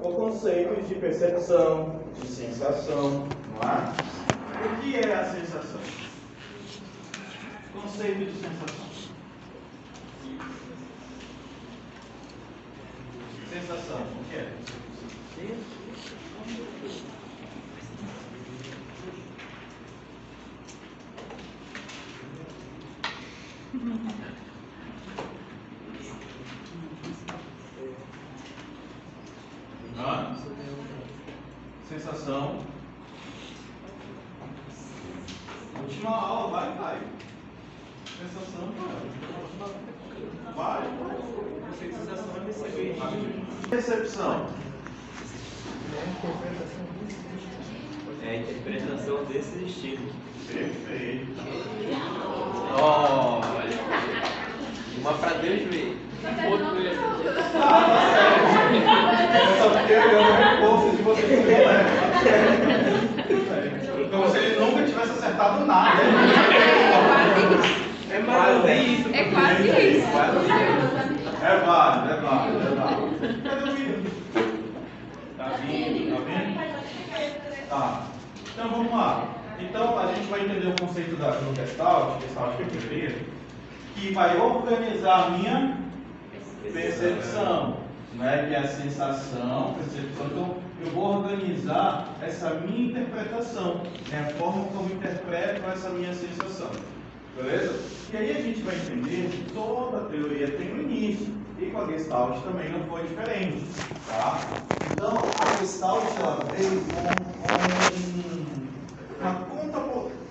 o conceito de percepção, de sensação, não é? O que é a sensação? Conceito de sensação. Sensação, o que é? Sensação. Última aula, vai. Sensação, vai. Sensação é perceber. Percepção. É a interpretação desses estímulos. Perfeito. Olha. Uma para Deus ver. Outro para ele. Eu só fiquei olhando o recurso de vocês, né? Como se ele nunca tivesse acertado nada. É quase isso. É quase isso. É válido. Cadê o vídeo? Tá vindo? Tá. Então vamos lá. Então a gente vai entender o conceito do Gestalt que eu queria, que vai organizar a minha percepção, né? Que é a sensação, percepção. Então eu vou organizar essa minha interpretação, né? A forma como eu interpreto essa minha sensação. Beleza? E aí a gente vai entender que toda teoria tem um início. E com a Gestalt também não foi diferente. Tá? Então a Gestalt ela veio com uma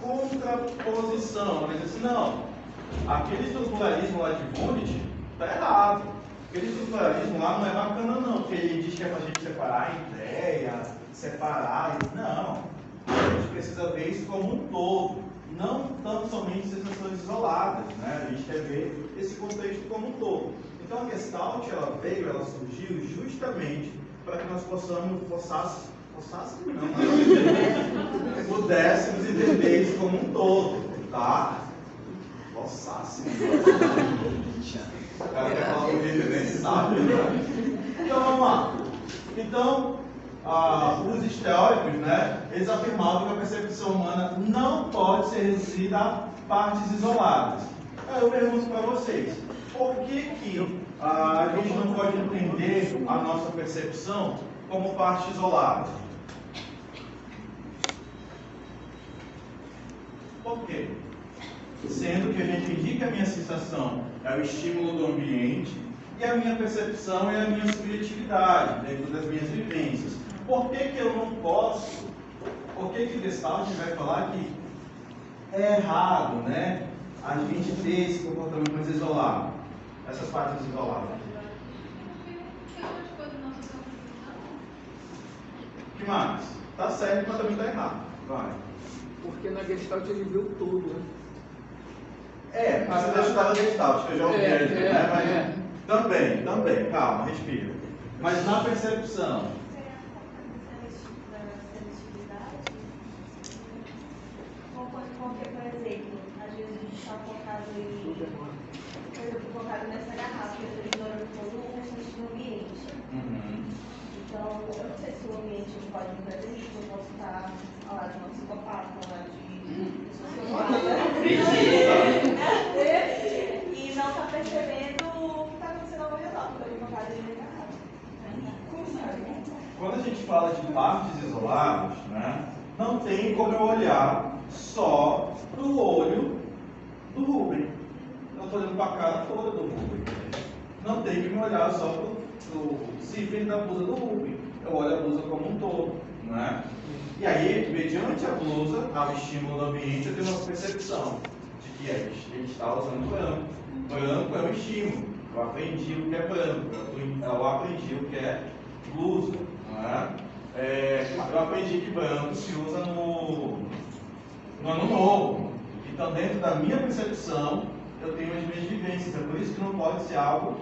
contraposição. Ela diz assim, não, aquele estruturalismo lá de Wundt está errado. Aquele estruturalismo lá não é bacana não, porque ele diz que é para a gente separar a ideia, separar. Não, a gente precisa ver isso como um todo. Não tão somente sensações isoladas, né? A gente quer ver esse contexto como um todo. Então a Gestalt, ela surgiu justamente para que nós possamos pudéssemos entender isso como um todo, tá? Forçássemos. O cara quer falar um vídeo, nem sabe, né? Então vamos lá. Então, os teóricos, né, eles afirmavam que a percepção humana não pode ser reduzida a partes isoladas. Aí eu pergunto para vocês, por que a gente não pode entender a nossa percepção como parte isolada? Por quê? Sendo que a gente indica que a minha sensação é o estímulo do ambiente e a minha percepção é a minha subjetividade dentro das minhas vivências. Por que eu não posso? Por que o Gestalt vai falar que é errado, né? A gente ter esse comportamento mais isolado, essas partes isoladas. O que mais? Tá certo, mas também tá errado. Vai. Porque na Gestalt ele viu tudo, né? Mas você deixa estudar a Gestalt, que eu já ouvi né? Mas também, calma, respira. Mas na percepção. Porque, por exemplo, às vezes a gente está focado nessa garrafa, eu estou ignorando todo o restante do ambiente. Então, eu não sei se o ambiente pode me prejudicar, eu posso estar ao lado de uma psicopata, ao lado de sociopata, e não está percebendo o que está acontecendo ao meu redor, porque eu estou focado na garrafa. Quando a gente fala de partes isoladas, né, não tem como eu olhar só pro olho do Rubem. Eu estou olhando para a cara toda do Rubem. Não tem que me olhar só pro zíper da blusa do Rubem. Eu olho a blusa como um todo, né? E aí, mediante a blusa, ao estímulo do ambiente, eu tenho uma percepção de que a gente está usando branco. Branco é um estímulo. Eu aprendi o que é branco. Eu aprendi o que é blusa, né? Eu aprendi que branco se usa no Ano Novo. Então, dentro da minha percepção, eu tenho as minhas vivências. É por isso que não pode ser algo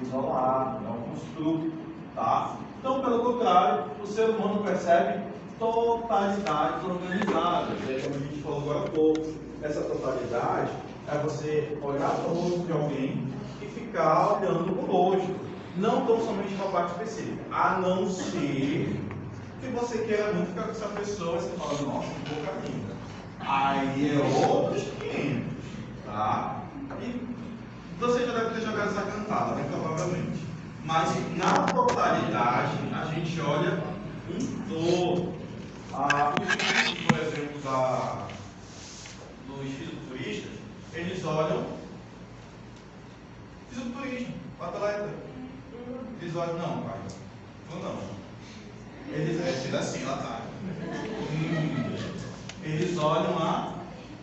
isolado, não construído, tá? Então, pelo contrário, o ser humano percebe totalidades organizadas. Como a gente falou agora há pouco, essa totalidade é você olhar para o rosto de alguém e ficar olhando com nojo. não tão somente uma parte específica, a não ser que você queira muito ficar com essa pessoa e você fala, nossa, que boca linda. Aí é outros 500, tá? E você já deve ter jogado essa cantada, né, provavelmente. Mas na totalidade, a gente olha um todo. Os estudos, por exemplo, dos fisiculturistas, eles olham fisiculturismo, atleta. Eles olham, não, pai, não. Eles tiram assim, lá atrás. Eles olham a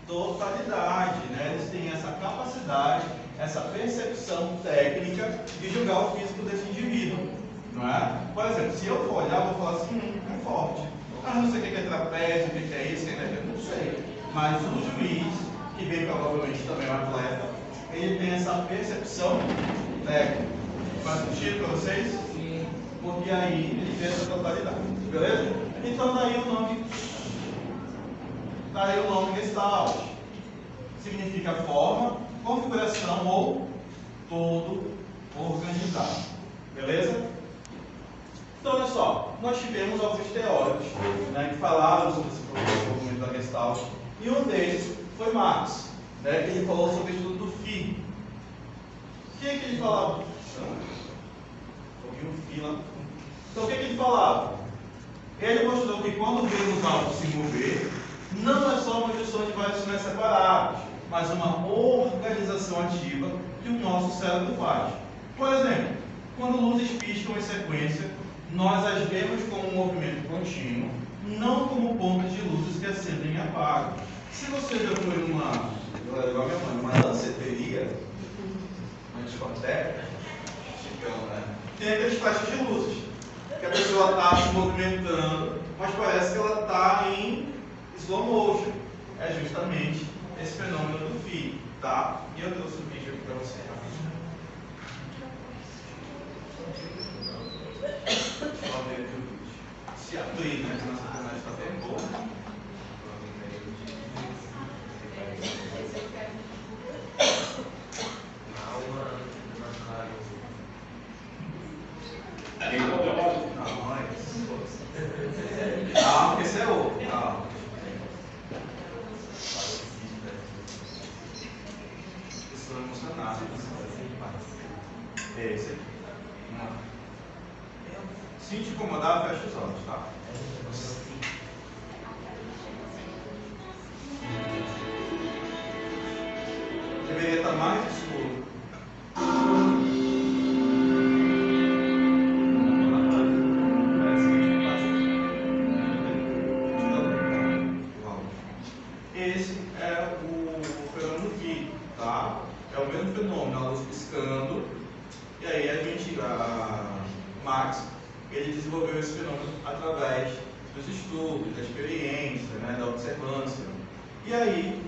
totalidade, né? Eles têm essa capacidade, essa percepção técnica de julgar o físico desse indivíduo, não é? Por exemplo, se eu for olhar, eu vou falar assim, é forte. Ah, não sei o que é trapézio, o que é isso, o que é aquilo, não sei. Mas o juiz, que bem provavelmente também é um atleta, ele tem essa percepção técnica. Faz sentido para vocês? Sim. Porque aí ele vê essa totalidade, beleza? Então daí o nome Gestalt. Significa forma, configuração ou todo organizado. Beleza? Então olha só, nós tivemos alguns teóricos, né, que falaram sobre esse desenvolvimento da Gestalt, e um deles foi Marx, né, que ele falou sobre o estudo do Phi. O que ele falava? Então o que ele falava? Ele mostrou que quando vemos algo se mover, não é só uma junção de vários sinais separados, mas uma organização ativa que o nosso cérebro faz. Por exemplo, quando luzes piscam em sequência, nós as vemos como um movimento contínuo, não como pontos de luzes que acendem e apagam. Se você já foi igual a minha mãe, uma danceteria, uma discoteca, né? Tem aqueles flashes de luzes, que a pessoa está se movimentando, mas parece que ela está em slow motion. É justamente esse fenômeno do Phi, tá? E eu trouxe um vídeo aqui para você, rapidinho. Só ver aqui o vídeo. Se abrir, né? Senão essa internet está bem boa. Não, esse é outro. Não. Estou emocionado. Esse aqui. Se te incomodar, fecha os olhos, tá? Deveria estar mais escuro. Esse é o fenômeno Phi, tá? É o mesmo fenômeno, a luz piscando. E aí Marx, ele desenvolveu esse fenômeno através dos estudos, da experiência, né, da observância. E aí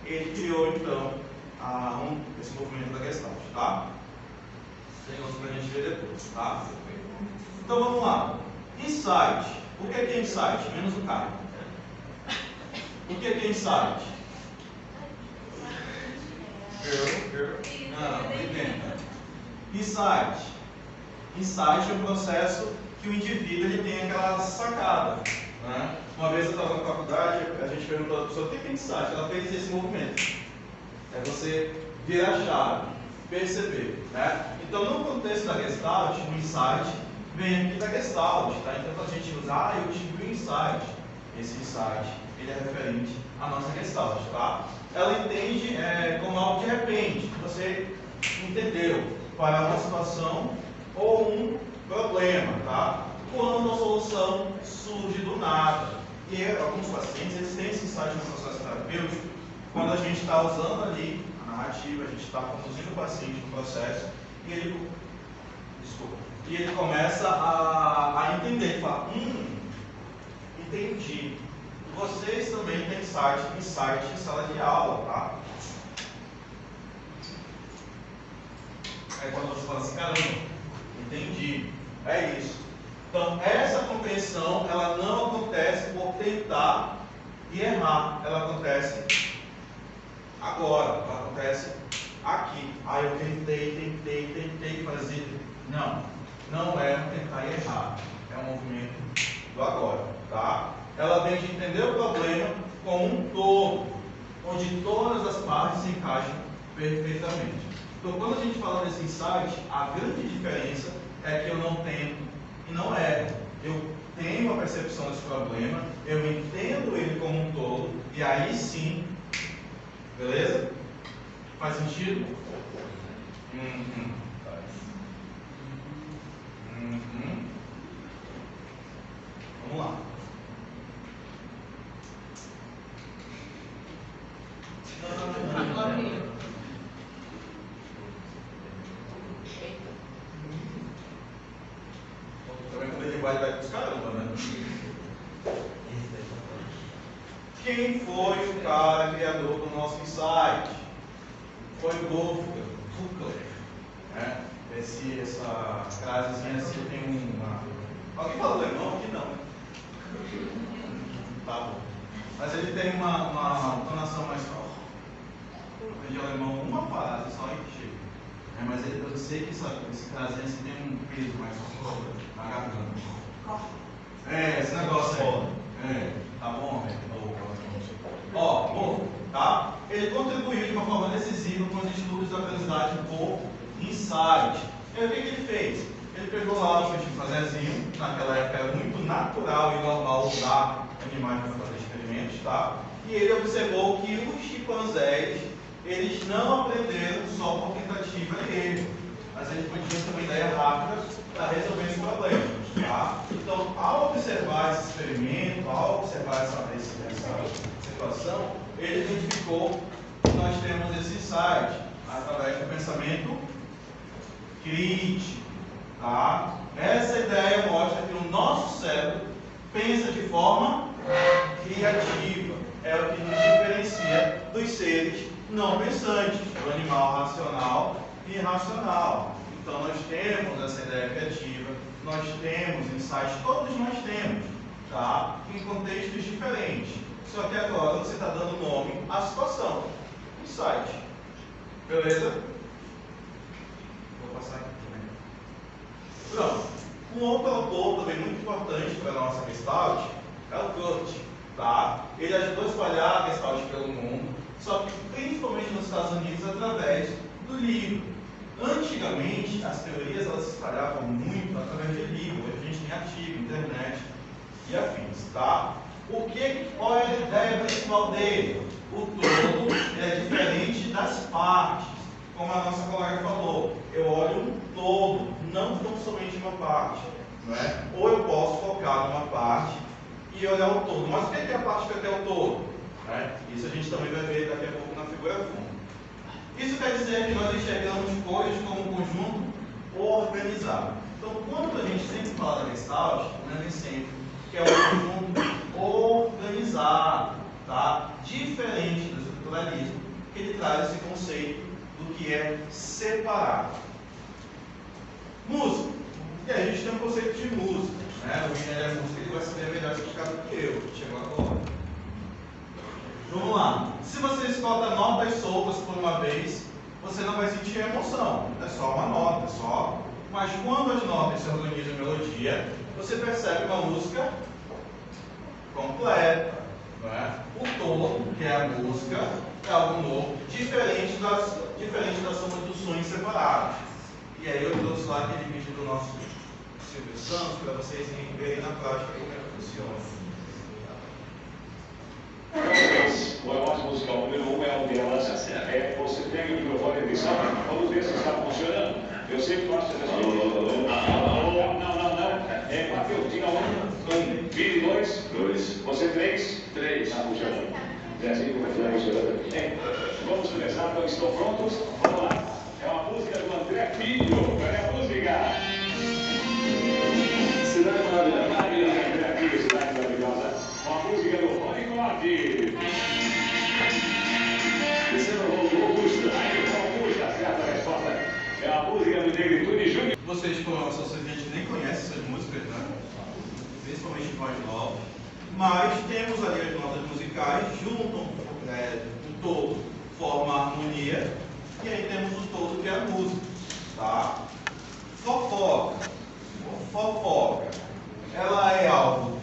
ele criou então esse movimento da Gestalt, tá? Tem outro para a gente ver depois, tá? Então vamos lá. Insight. O que é insight? Menos o Caio. O que é insight? Não entenda. Insight. Insight é um processo que o indivíduo ele tem aquela sacada, né? Uma vez eu estava na faculdade, a gente perguntou à pessoa o que é insight? Ela fez esse movimento. É você virar a chave, perceber, né? Então, no contexto da Gestalt, o insight vem aqui da Gestalt, tá? Então, a gente usa, eu tive um insight. Esse insight, ele é referente à nossa Gestalt, tá? Ela entende como algo de repente, que você entendeu para uma situação ou um problema, tá? Quando a solução surge do nada. E alguns pacientes, eles têm esse insight no processo terapêutico, quando a gente está usando ali a narrativa, a gente está conduzindo o paciente no processo, e ele começa a entender, ele fala, entendi. Vocês também têm insight em sala de aula, tá? Aí quando você fala assim, caramba, entendi, é isso. Então, essa compreensão, ela não acontece por tentar e errar, ela acontece agora, ela acontece aqui. Aí eu tentei fazer Não, não é um tentar e errar, é um movimento do agora, tá? Ela vem de entender o problema como um todo, onde todas as partes se encaixam perfeitamente. Então, quando a gente fala desse insight, a grande diferença é que eu não tento e não erro. Eu tenho a percepção desse problema, eu entendo ele como um todo, e aí sim, beleza? Faz sentido? Vamos lá. Também quando ele vai pros caramba, né? Quem foi o cara criador do nosso insight? Foi o Wolfgang. Né? Essa frasezinha assim tem uma. Alguém fala alemão aqui? Não. Tá bom. Mas ele tem uma entonação mais forte. Eu aprendi alemão uma frase só e chega. Mas eu sei que esse frasezinha assim tem um peso mais forte na garganta. Esse negócio aí. Tá bom, velho? Tá? Ele contribuiu de uma forma decisiva com os estudos da aprendizagem por insight. E o que ele fez? Ele pegou lá o chimpanzézinho, naquela época era muito natural e normal usar animais para fazer experimentos, tá? E ele observou que os chimpanzés, eles não aprenderam só por tentativa e erro, mas eles podiam ter uma ideia rápida para resolver esse problema, tá? Então, ao observar esse experimento, ao observar essa situação, ele identificou que nós temos esse insight através do pensamento crítico, tá? Essa ideia mostra que o nosso cérebro pensa de forma criativa, é o que nos diferencia dos seres não pensantes, do animal racional e irracional. Então nós temos essa ideia criativa, nós temos insights, todos nós temos, tá? Em contextos diferentes. Só que agora você está dando nome à situação. Insight. Beleza? Vou passar aqui também. Pronto. Um outro autor também muito importante para a nossa Gestalt é o Kurt. Tá? Ele ajudou a espalhar a Gestalt pelo mundo, só que principalmente nos Estados Unidos através do livro. Antigamente, as teorias elas se espalhavam muito através de livro. Hoje a gente tem artigo, internet e afins. Tá? Qual é a ideia principal dele? O todo é diferente das partes. Como a nossa colega falou, eu olho um todo, não tão somente uma parte. Não é? Ou eu posso focar numa parte e olhar o todo. Mas o que é a parte que é o todo? Né? Isso a gente também vai ver daqui a pouco na figura fundo. Isso quer dizer que nós enxergamos coisas como um conjunto organizado. Então, quando a gente sempre fala da Gestalt, lembre sempre que é um conjunto organizado, tá? Diferente do estruturalismo, que ele traz esse conceito do que é separado. Música. E aí a gente tem um conceito de música. Né? O William é música, ele vai saber melhor explicar do que eu. Chegou agora. Vamos lá. Se você escuta notas soltas por uma vez, você não vai sentir emoção. É só uma nota, só. Mas quando as notas se organizam em melodia, você percebe uma música completa. Né? O todo, que é a música, é algo novo, diferente da soma dos sons separados. E aí eu trouxe lá aquele vídeo do nosso Silvio Santos para vocês verem na prática como é que funciona. O emote musical número 1 é um delas. Você tem o microfone de som, quando o desse está funcionando. Eu sempre gosto de assistir. Não. É Mateus, diga 1, Vini 2, você 3. Está funcionando. Zezinho, está funcionando. Vamos começar, então estão prontos? Vamos lá. É uma música do André Filho. Olha a música. Cidade maravilhosa. André Filho, cidade maravilhosa. Uma música do Rony Clode. Descendo o Augusta. Augusta, certa a resposta. É a música do Negritude Júnior. Vocês, como a gente nem conhece essas músicas, né? Principalmente mais novos. Mas temos ali as notas musicais, juntam o todo, forma a harmonia, e aí temos o todo que é a música. Tá? Fofoca. Fofoca. Ela é algo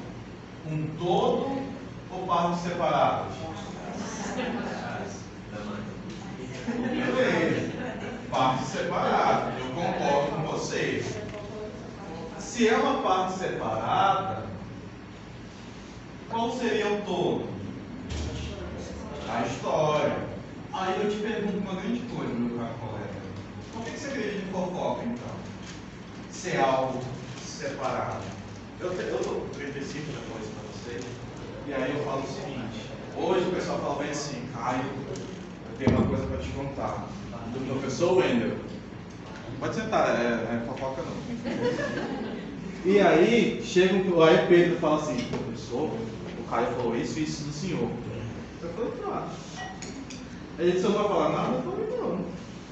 um todo ou partes separadas? Beleza. Partes separadas. Eu concordo com vocês. Se é uma parte separada, qual seria o todo? A história. Aí eu te pergunto uma grande coisa, meu caro colega. Por que você acredita em fofoca, então? Se é algo separado. Eu estou previsivo já falei isso para vocês. E aí eu falo o seguinte. Hoje o pessoal fala bem assim, Caio, eu tenho uma coisa para te contar. Do professor Wendel. Pode sentar, é fofoca não. E aí, aí Pedro fala assim, professor, o Caio falou isso e isso do senhor. Eu falei, claro. Ele disse, não vai falar nada? Eu falei, não.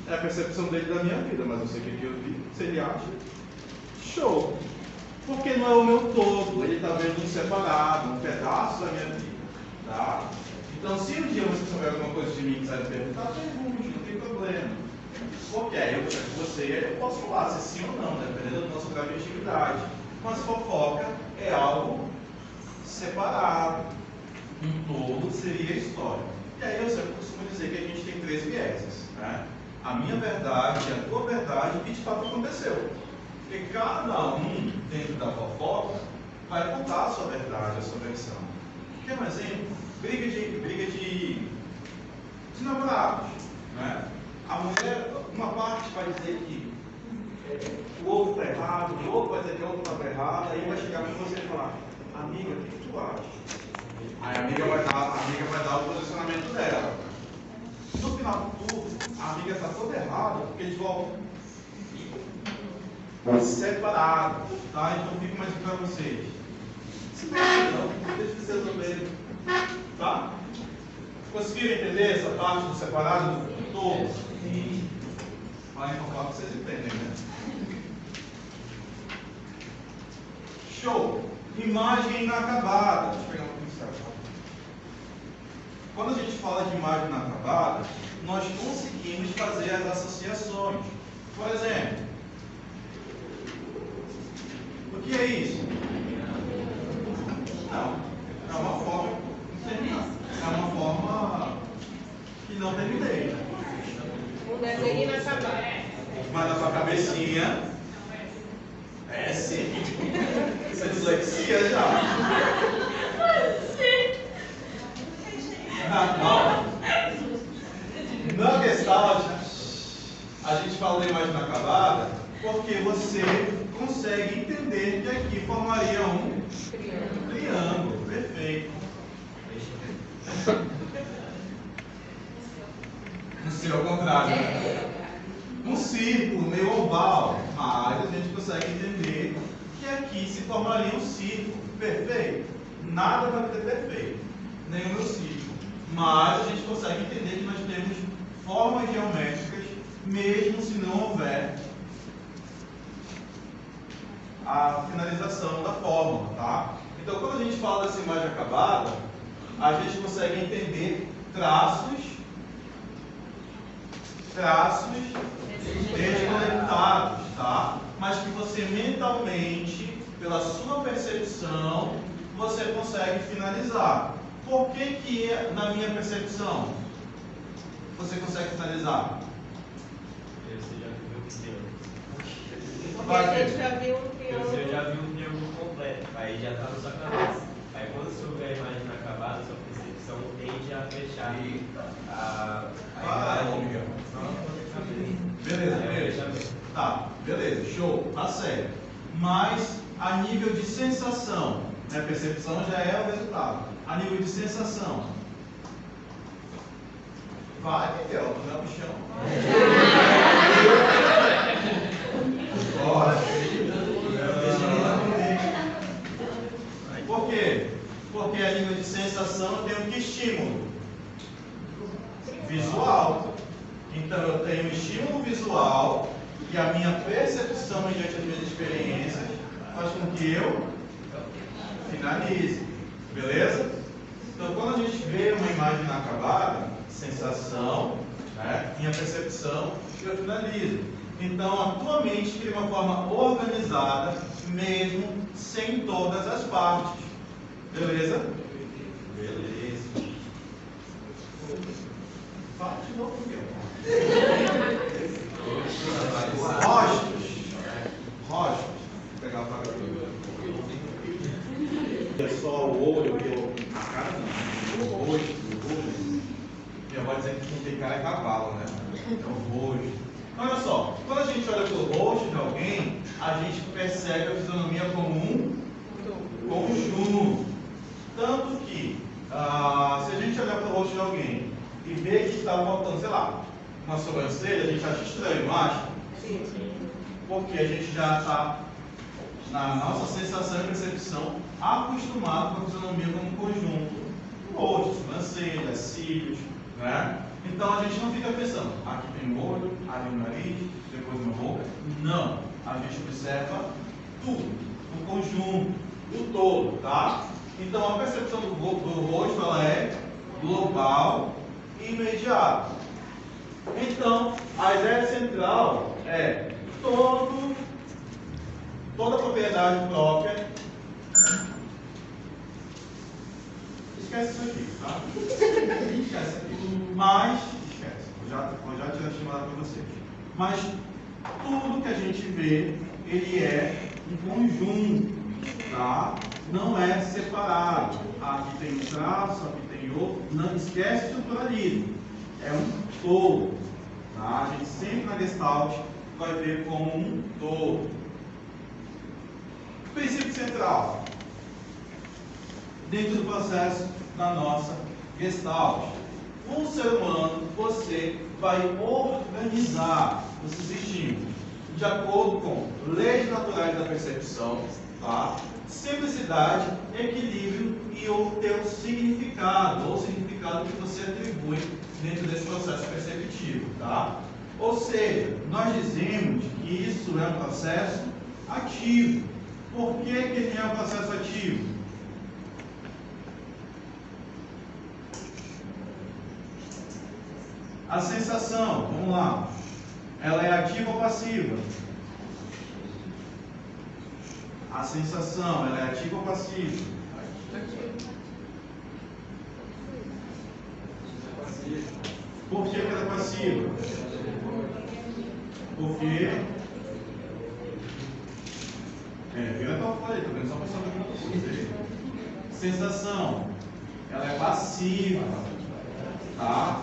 É a percepção dele da minha vida, mas eu sei o que eu vi. Se ele acha, show. Porque não é o meu todo, ele está vendo um separado, um pedaço da minha vida. Tá? Então, se um dia você souber alguma coisa de mim que quiser perguntar, pergunte, não tem problema. Porque aí eu checo você e eu posso falar se sim ou não, dependendo do nosso grau de intimidade. Mas fofoca é algo separado. Um todo seria a história. E aí eu sempre costumo dizer que a gente tem 3 vieses. Né? A minha verdade e a tua verdade, o que de fato aconteceu. Porque cada um dentro da fofoca vai contar a sua verdade, a sua versão. Quer um exemplo? Briga de namorados. Né? A mulher, uma parte vai dizer que o outro está errado, o outro vai dizer que o outro estava errado, aí vai chegar com você e falar, amiga, o que tu acha? Aí a amiga vai dar o posicionamento dela. No final de tudo, a amiga está toda errada, porque eles vão separado, tá? Então fica mais para vocês. Se não, deixa vocês resolverem, tá? Conseguiram entender essa parte do separado do todo? Sim. Vai informar que vocês entendem, né? Show! Imagem inacabada. Deixa eu pegar um pincel. Quando a gente fala de imagem inacabada, nós conseguimos fazer as associações. Por exemplo, o que é isso? Não, é uma forma é uma forma que não terminei. Um desenho inacabado. Mas na sua cabecinha é sim. Isso é dislexia já. Na Gestalt, a gente fala da imagem inacabada porque você consegue entender que aqui formaria um triângulo. Perfeito. No seu ao contrário, né? Um círculo meio oval, mas a gente consegue entender que aqui se formaria um círculo. Perfeito? Nada vai ser perfeito, nem o meu círculo. Mas a gente consegue entender que nós temos formas geométricas, mesmo se não houver a finalização da fórmula, tá? Então, quando a gente fala dessa imagem acabada, a gente consegue entender traços desconectados, tá? Mas que você mentalmente, pela sua percepção, você consegue finalizar. Por que na minha percepção você consegue finalizar? Você já viu o triângulo. Porque a gente já viu um triângulo. Você já viu um triângulo completo, aí já está na sua cabeça. Aí quando você vê a imagem inacabada, sua percepção tende a fechar a imagem. Beleza. Tá, beleza, show, tá certo. Mas a nível de sensação, né? Percepção já é o resultado. A nível de sensação. Vai, Miguel, tu não é o chão. Bora. Por quê? Porque a nível de sensação eu tenho que estímulo? Visual. Então eu tenho um estímulo visual e a minha percepção mediante as minhas experiências faz com que eu finalize. Beleza? Então quando a gente vê uma imagem inacabada, sensação, né? Minha percepção, eu finalizo. Então a tua mente cria uma forma organizada, mesmo sem todas as partes. Beleza? Beleza. Fala de novo, meu. Rostos. Vou pegar a placa aqui. É só o olho, a cara não. O rosto, o rosto. Minha avó dizendo que não tem cara é cavalo, né? É o rosto. Olha só, quando a gente olha para o rosto de alguém, a gente percebe a fisionomia como um conjunto. Tanto que, se a gente olhar para o rosto de alguém e ver que está faltando, sei lá, uma sobrancelha, a gente acha estranho, não acha? Sim. Porque a gente já está, na nossa sensação e percepção, acostumado com a fisionomia como um conjunto. Rosto, sobrancelha, cílios, né? Então a gente não fica pensando, aqui tem o olho, ali o nariz, depois uma boca. Não, a gente observa tudo, o conjunto, o todo, tá? Então a percepção do rosto ela é global e imediata. Então a ideia central é toda propriedade própria. Esquece isso aqui, tá? Esquece aqui. Mas, esquece. Vou já tirar a chamada para vocês. Mas tudo que a gente vê, ele é um conjunto, tá? Não é separado. Aqui tem um traço, aqui tem outro. Não esquece o estruturalismo. É um todo, tá? A gente sempre na Gestalt vai ver como um todo. Princípio central dentro do processo da nossa Gestalt. Um ser humano, você vai organizar os estímulos de acordo com leis naturais da percepção, tá? Simplicidade, equilíbrio e o teu significado, ou o significado que você atribui dentro desse processo perceptivo, tá? Ou seja, nós dizemos que isso é um processo ativo. Por que ele é um processo ativo? A sensação, vamos lá, ela é ativa ou passiva? A sensação, ela é ativa ou passiva? Por que ela é passiva? Porque... vira a tua folha, tô vendo só pensando aqui na coisa. Sensação, ela é passiva, tá?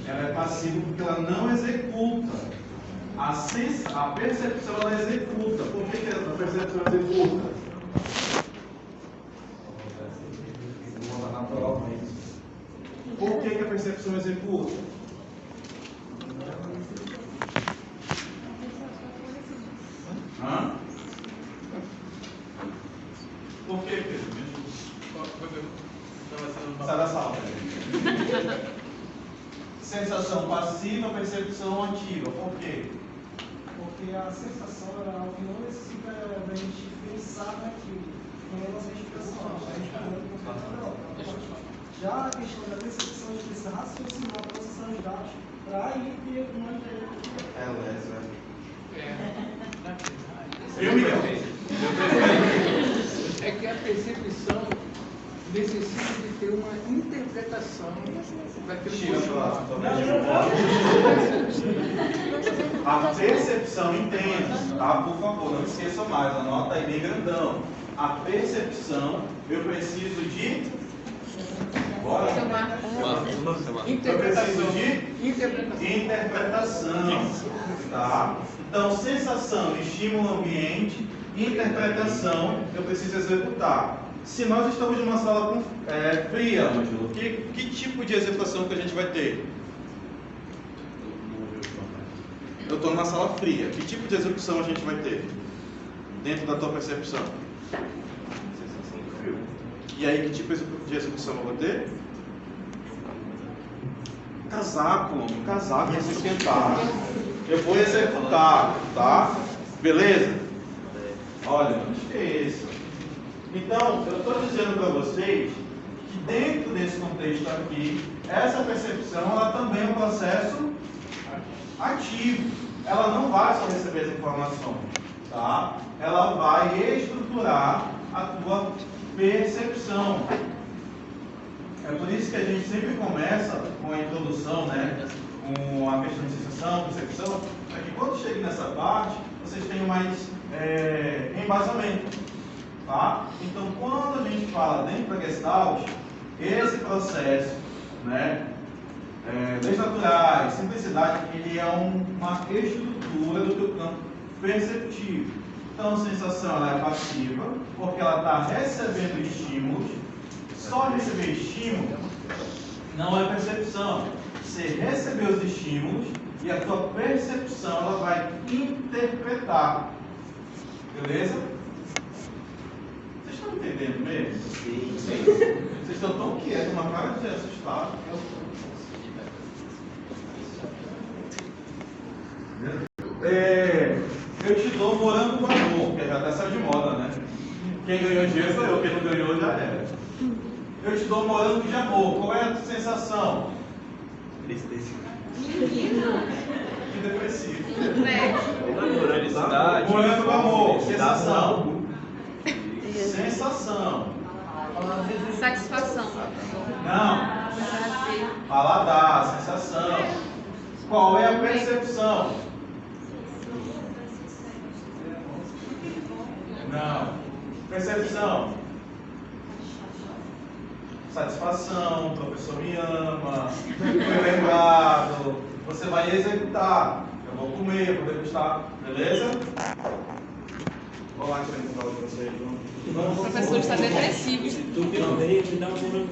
Ela é passiva porque ela não executa. A percepção ela executa. Por que a percepção executa? Naturalmente. Por que a percepção executa? Hã? Por que, Pedro? Sai da sala, Pedro. Sensação passiva, percepção ativa. Por quê? Porque a sensação é algo que não necessita da gente pensar naquilo. Não é nossa expressão. Já a questão da percepção, a gente precisa raciocinar, processar os dados para aí ter uma ideia. Eu, Miguel. É que a percepção necessita de ter uma interpretação daquilo que Tira lá. A percepção, entenda, tá? Por favor, não esqueça mais, anota aí bem grandão. A percepção, eu preciso de... Bora? Eu preciso de interpretação, tá? Então, sensação, estímulo ambiente, interpretação, eu preciso executar. Se nós estamos numa sala fria, Ângelo, que tipo de executação que a gente vai ter? Eu estou numa sala fria. Que tipo de execução a gente vai ter? Dentro da tua percepção? E aí, que tipo de execução eu vou ter? Casaco, homem. Casaco, vai se esquentar. Eu vou executar, tá? Beleza? Olha, não esqueça. Então, eu estou dizendo para vocês que dentro desse contexto aqui, essa percepção ela também é um processo ativo. ela não vai só receber as informações, tá? Ela vai estruturar a tua percepção. É por isso que a gente sempre começa com a introdução, né? Com a questão de sensação, percepção, para que quando chegue nessa parte, vocês tenham mais embasamento, tá? Então, quando a gente fala dentro da Gestalt, esse processo, né? Leis naturais, simplicidade, ele é uma estrutura do teu campo perceptivo. Então, a sensação ela é passiva, porque ela está recebendo estímulos. Só receber estímulo não é percepção. Você recebeu os estímulos e a tua percepção ela vai interpretar. Beleza? Vocês estão entendendo mesmo? Sim. Vocês estão tão quietos, uma cara de assustado. Eu te dou morango com amor, que já está saindo de moda, né? Quem ganhou dinheiro foi eu, quem não ganhou já era. Eu te dou morango de amor, qual é a tua sensação? Tristeza. Que depressivo. Felicidade. Morango com amor, sensação. Sensação. Satisfação. Não. Prazer. Paladar, sensação. Qual é a percepção? Não. Percepção. Satisfação, o professor me ama, foi lembrado, você vai executar. Eu vou comer, eu vou degustar, beleza? Vou lá tirar esse prova de vocês. O professor está depressivo. Se tu me odeia, me dá um morango.